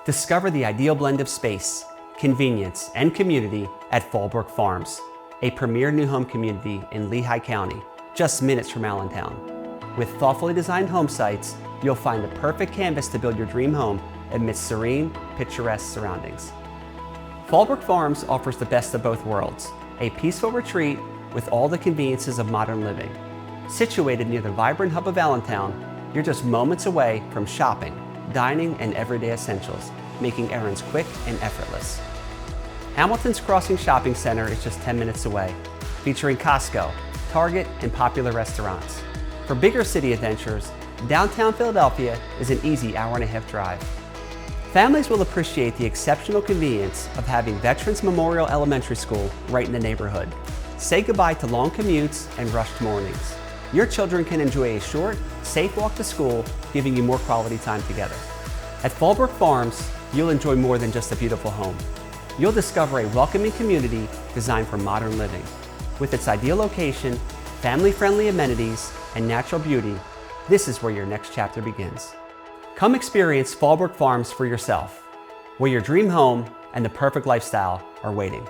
Discover the ideal blend of space, convenience, and community at Fallbrooke Farms, a premier new home community in Lehigh County, just minutes from Allentown. With thoughtfully designed home sites, you'll find the perfect canvas to build your dream home amidst serene, picturesque surroundings. Fallbrooke Farms offers the best of both worlds, a peaceful retreat with all the conveniences of modern living. Situated near the vibrant hub of Allentown, you're just moments away from shopping, dining, and everyday essentials, making errands quick and effortless. Hamilton's Crossing Shopping Center is just 10 minutes away, featuring Costco, Target, and popular restaurants. For bigger city adventures, downtown Philadelphia is an easy hour-and-a-half drive. Families will appreciate the exceptional convenience of having Veterans Memorial Elementary School right in the neighborhood. Say goodbye to long commutes and rushed mornings. Your children can enjoy a short, safe walk to school, giving you more quality time together. At Fallbrooke Farms, you'll enjoy more than just a beautiful home. You'll discover a welcoming community designed for modern living. With its ideal location, family-friendly amenities, and natural beauty, this is where your next chapter begins. Come experience Fallbrooke Farms for yourself, where your dream home and the perfect lifestyle are waiting.